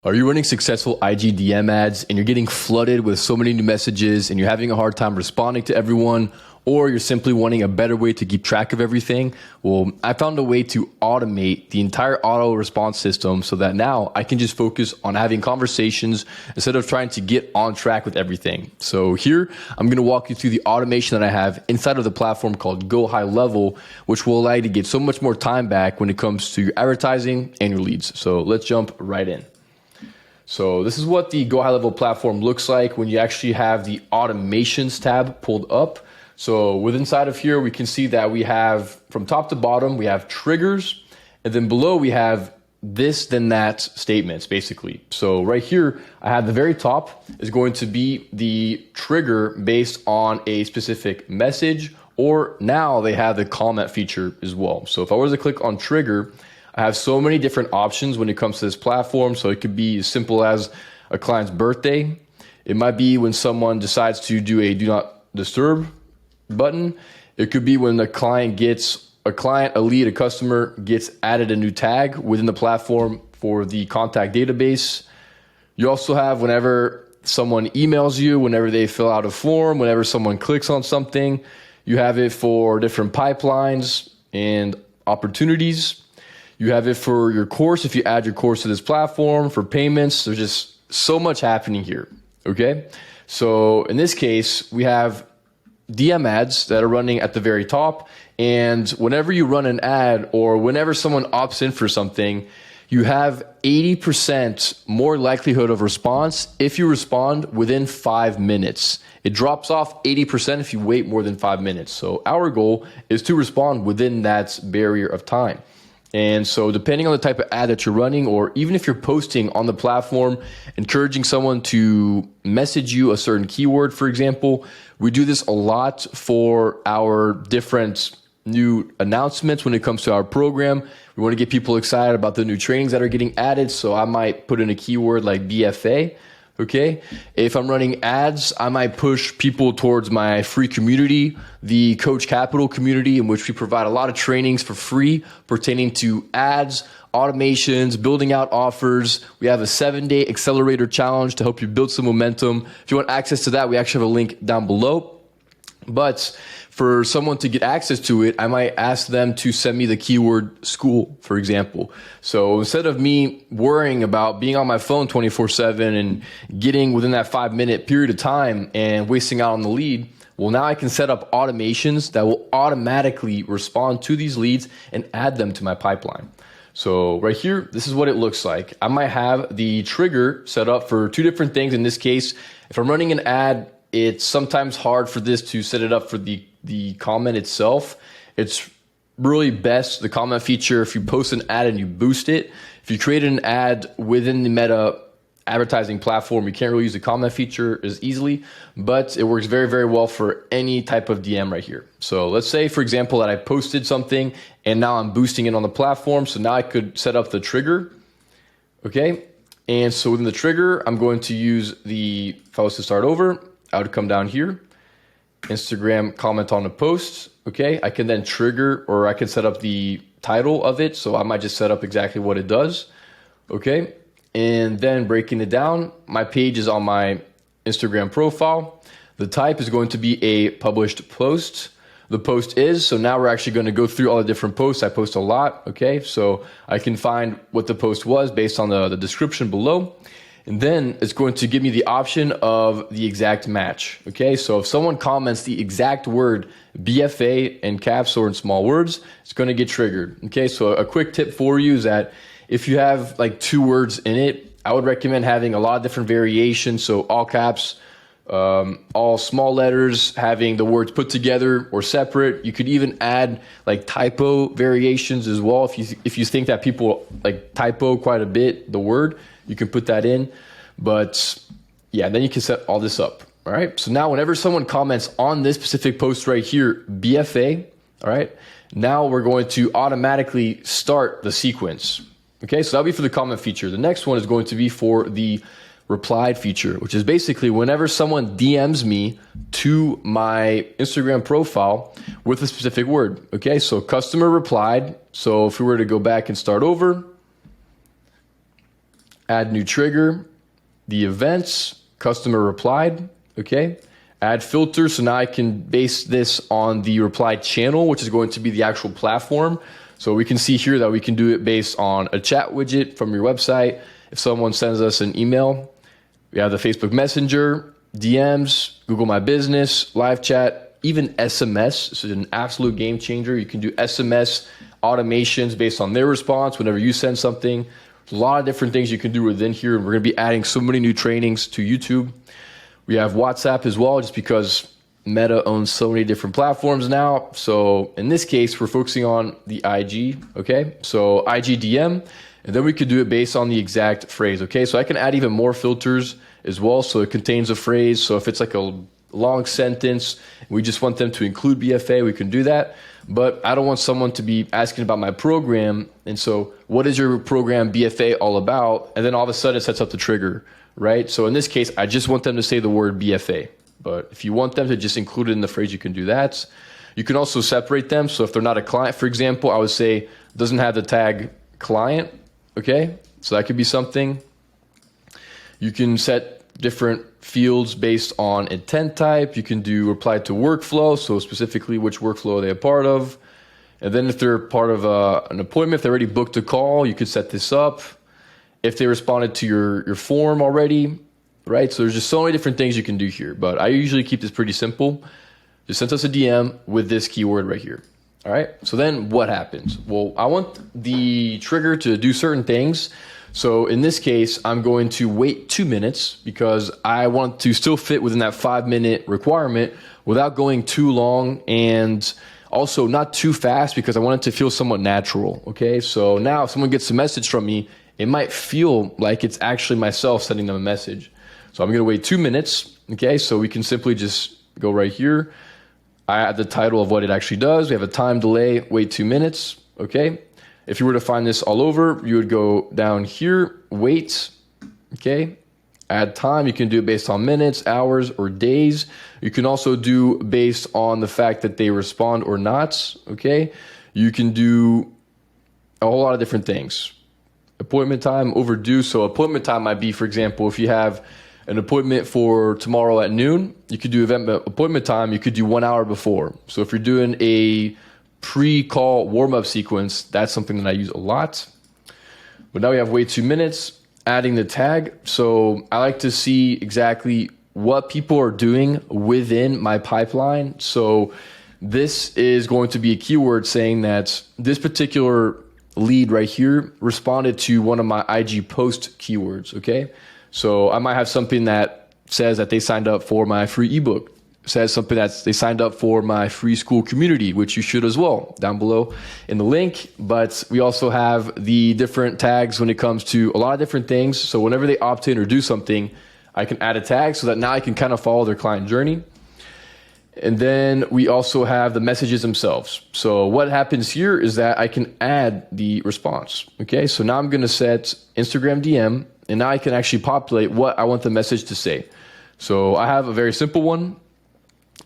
Are you running successful IGDM ads and you're getting flooded with so many new messages and you're having a hard time responding to everyone, or you're simply wanting a better way to keep track of everything? Well, I found a way to automate the entire auto response system so that now I can just focus on having conversations instead of trying to get on track with everything. So here, I'm going to walk you through the automation that I have inside of the platform called Go High Level, which will allow you to get so much more time back when it comes to your advertising and your leads. So let's jump right in. So this is what the Go High Level platform looks like when you actually have the automations tab pulled up. So within inside of here, we can see that we have from top to bottom, we have triggers, and then below we have this, then that statements basically. So right here, I have the very top is going to be the trigger based on a specific message, or now they have the comment feature as well. So if I was to click on trigger, I have so many different options when it comes to this platform. So it could be as simple as a client's birthday. It might be when someone decides to do a do not disturb button. It could be when a lead, a customer gets added a new tag within the platform for the contact database. You also have whenever someone emails you, whenever they fill out a form, whenever someone clicks on something. You have it for different pipelines and opportunities. You have it for your course if you add your course to this platform, for payments. There's just so much happening here, okay? So in this case, we have DM ads that are running at the very top. And whenever you run an ad or whenever someone opts in for something, you have 80% more likelihood of response if you respond within 5 minutes. It drops off 80% if you wait more than 5 minutes. So our goal is to respond within that barrier of time. And so depending on the type of ad that you're running, or even if you're posting on the platform, encouraging someone to message you a certain keyword, for example, we do this a lot for our different new announcements when it comes to our program. We want to get people excited about the new trainings that are getting added. So I might put in a keyword like BFA. Okay. If I'm running ads, I might push people towards my free community, the Coach Capital community, in which we provide a lot of trainings for free pertaining to ads, automations, building out offers. We have a 7-day accelerator challenge to help you build some momentum. If you want access to that, we actually have a link down below. But for someone to get access to it, I might ask them to send me the keyword school, for example. So instead of me worrying about being on my phone 24/7 and getting within that 5-minute period of time and wasting out on the lead, well, now I can set up automations that will automatically respond to these leads and add them to my pipeline. So right here, this is what it looks like. I might have the trigger set up for two different things. In this case, if I'm running an ad, it's sometimes hard for this to set it up for the comment itself. It's really best, the comment feature, if you post an ad and you boost it. If you created an ad within the Meta advertising platform, you can't really use the comment feature as easily, but it works very, very well for any type of DM right here. So let's say, for example, that I posted something and now I'm boosting it on the platform. So now I could set up the trigger, okay? And so within the trigger, I'm going to use if I was to start over, I would come down here, Instagram comment on a post, okay? I can then trigger, or I can set up the title of it. So I might just set up exactly what it does, okay? And then breaking it down, my page is on my Instagram profile. The type is going to be a published post. The post is, so now we're actually going to go through all the different posts. I post a lot, okay? So I can find what the post was based on the description below. And then it's going to give me the option of the exact match, okay? So if someone comments the exact word BFA in caps or in small words, it's going to get triggered, okay? So a quick tip for you is that if you have like 2 words in it, I would recommend having a lot of different variations. So all caps, all small letters, having the words put together or separate. You could even add like typo variations as well. If you think that people like typo quite a bit, the word, you can put that in. But yeah, then you can set all this up. All right. So now whenever someone comments on this specific post right here, BFA, all right, now we're going to automatically start the sequence. Okay, so that'll be for the comment feature. The next one is going to be for the replied feature, which is basically whenever someone DMs me to my Instagram profile with a specific word. Okay, so customer replied. So if we were to go back and start over, add new trigger, the events, customer replied, okay? Add filter, so now I can base this on the reply channel, which is going to be the actual platform. So we can see here that we can do it based on a chat widget from your website. If someone sends us an email, we have the Facebook Messenger, DMs, Google My Business, live chat, even SMS. This is an absolute game changer. You can do SMS automations based on their response whenever you send something. There's a lot of different things you can do within here, and we're going to be adding so many new trainings to YouTube. We have WhatsApp as well, just because Meta owns so many different platforms now. So in this case, we're focusing on the IG, okay? So IG DM, and then we could do it based on the exact phrase, okay? So I can add even more filters as well, so it contains a phrase. So if it's like a long sentence, we just want them to include BFA, we can do that. But I don't want someone to be asking about my program, and so what is your program BFA all about? And then all of a sudden it sets up the trigger, right? So in this case, I just want them to say the word BFA. But if you want them to just include it in the phrase, you can do that. You can also separate them. So if they're not a client, for example, I would say doesn't have the tag client, okay? So that could be something. You can set different fields based on intent type. You can do reply to workflow, so specifically which workflow are they a part of. And then if they're part of an appointment, if they already booked a call, you could set this up. If they responded to your form already, right? So there's just so many different things you can do here, but I usually keep this pretty simple. Just send us a DM with this keyword right here. All right, so then what happens? Well, I want the trigger to do certain things. So in this case, I'm going to wait 2 minutes because I want to still fit within that 5-minute requirement without going too long, and also not too fast because I want it to feel somewhat natural, okay? So now if someone gets a message from me, it might feel like it's actually myself sending them a message. So I'm gonna wait 2 minutes, okay? So we can simply just go right here. I add the title of what it actually does. We have a time delay, wait 2 minutes, okay? If you were to find this all over, you would go down here, wait, okay? Add time, you can do it based on minutes, hours, or days. You can also do based on the fact that they respond or not, okay? You can do a whole lot of different things. Appointment time, overdue. So appointment time might be, for example, if you have an appointment for tomorrow at noon, you could do appointment time, you could do 1 hour before. So if you're doing a pre-call warm-up sequence, that's something that I use a lot. But now we have wait 2 minutes, adding the tag. So I like to see exactly what people are doing within my pipeline. So this is going to be a keyword saying that this particular lead right here responded to one of my IG post keywords, okay? So I might have something that says that they signed up for my free ebook, says something that they signed up for my free school community, which you should as well, down below in the link. But we also have the different tags when it comes to a lot of different things. So whenever they opt in or do something, I can add a tag so that now I can kind of follow their client journey. And then we also have the messages themselves. So what happens here is that I can add the response. Okay, so now I'm gonna set Instagram DM, and now I can actually populate what I want the message to say. So I have a very simple one.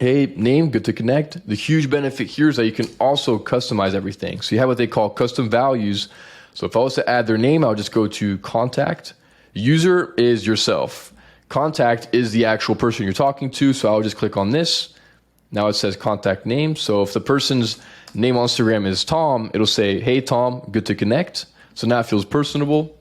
Hey, name, good to connect. The huge benefit here is that you can also customize everything. So you have what they call custom values. So if I was to add their name, I'll just go to contact. User is yourself. Contact is the actual person you're talking to. So I'll just click on this. Now it says contact name. So if the person's name on Instagram is Tom, it'll say, hey, Tom, good to connect. So now it feels personable.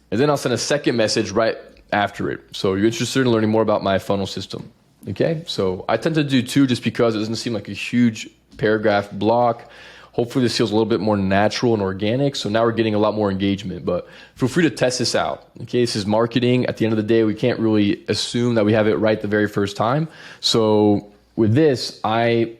And then I'll send a second message right after it. So you're interested in learning more about my funnel system. Okay, so I tend to do 2 just because it doesn't seem like a huge paragraph block. Hopefully this feels a little bit more natural and organic. So now we're getting a lot more engagement, but feel free to test this out. Okay, this is marketing. At the end of the day, we can't really assume that we have it right the very first time. So with this, I'm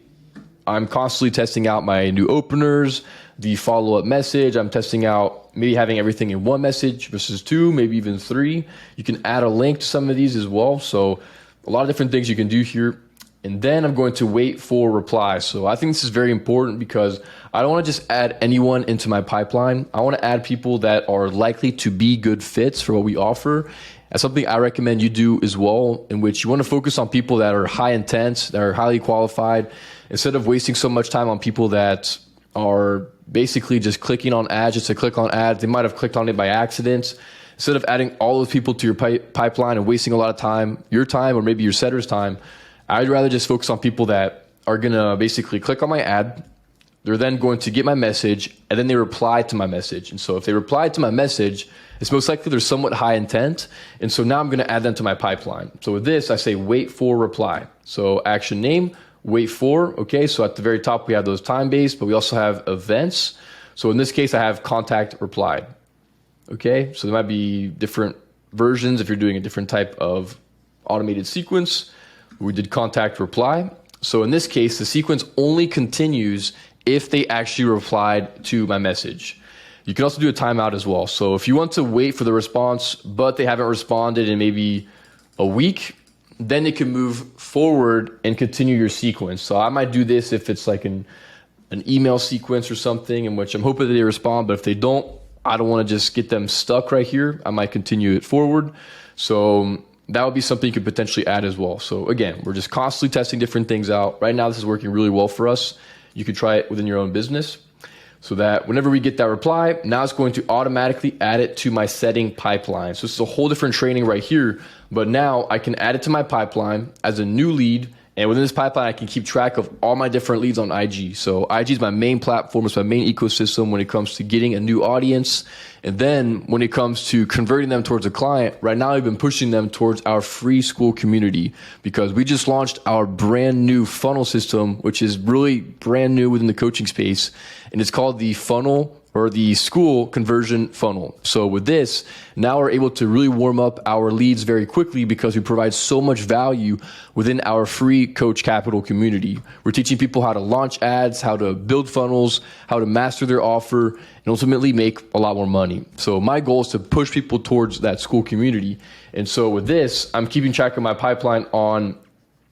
constantly testing out my new openers, the follow-up message. I'm testing out maybe having everything in 1 message versus 2, maybe even 3. You can add a link to some of these as well. So a lot of different things you can do here. And then I'm going to wait for replies. So I think this is very important because I don't want to just add anyone into my pipeline. I want to add people that are likely to be good fits for what we offer. That's something I recommend you do as well, in which you want to focus on people that are high intent, that are highly qualified, instead of wasting so much time on people that are basically just clicking on ads just to click on ads. They might have clicked on it by accident. instead of adding all those people to your pipeline and wasting a lot of time, your time, or maybe your setter's time, I'd rather just focus on people that are going to basically click on my ad. They're then going to get my message, and then they reply to my message. And so if they reply to my message, it's most likely they're somewhat high intent. And so now I'm going to add them to my pipeline. So with this, I say wait for reply. So action name, wait for. Okay, so at the very top, we have those time-based, but we also have events. So in this case, I have contact replied. Okay, so there might be different versions if you're doing a different type of automated sequence. We did contact reply. So in this case, the sequence only continues if they actually replied to my message. You can also do a timeout as well. So if you want to wait for the response, but they haven't responded in maybe a week, then it can move forward and continue your sequence. So I might do this if it's like an email sequence or something in which I'm hoping that they respond, but if they don't, I don't want to just get them stuck right here. I might continue it forward. So that would be something you could potentially add as well. So again, we're just constantly testing different things out. Right now, this is working really well for us. You could try it within your own business so that whenever we get that reply, now it's going to automatically add it to my setting pipeline. So this is a whole different training right here, but now I can add it to my pipeline as a new lead. And within this pipeline, I can keep track of all my different leads on IG. So IG is my main platform. It's my main ecosystem when it comes to getting a new audience. And then when it comes to converting them towards a client, right now I've been pushing them towards our free school community because we just launched our brand new funnel system, which is really brand new within the coaching space. And it's called the funnel or the school conversion funnel. So with this, now we're able to really warm up our leads very quickly because we provide so much value within our free Coach Capital community. We're teaching people how to launch ads, how to build funnels, how to master their offer, and ultimately make a lot more money. So my goal is to push people towards that school community. And so with this, I'm keeping track of my pipeline on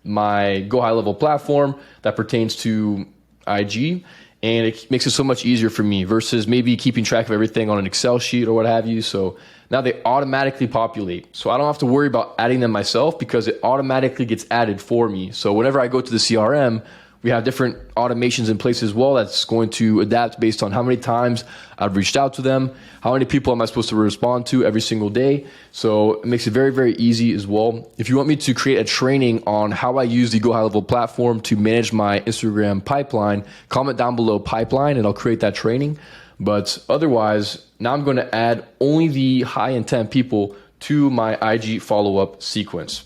my Go High Level platform that pertains to IG. And it makes it so much easier for me versus maybe keeping track of everything on an Excel sheet or what have you. So now they automatically populate. So I don't have to worry about adding them myself because it automatically gets added for me. So whenever I go to the CRM, we have different automations in place as well that's going to adapt based on how many times I've reached out to them, how many people am I supposed to respond to every single day. So it makes it very, very easy as well. If you want me to create a training on how I use the Go High Level platform to manage my Instagram pipeline, comment down below pipeline and I'll create that training. But otherwise, now I'm going to add only the high intent people to my IG follow-up sequence.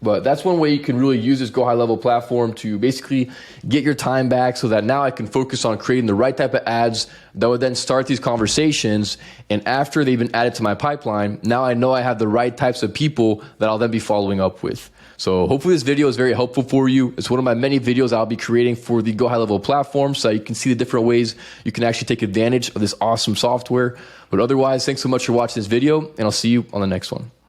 But that's one way you can really use this Go High Level platform to basically get your time back so that now I can focus on creating the right type of ads that would then start these conversations. And after they've been added to my pipeline, now I know I have the right types of people that I'll then be following up with. So hopefully this video is very helpful for you. It's one of my many videos I'll be creating for the Go High Level platform so you can see the different ways you can actually take advantage of this awesome software. But otherwise, thanks so much for watching this video and I'll see you on the next one.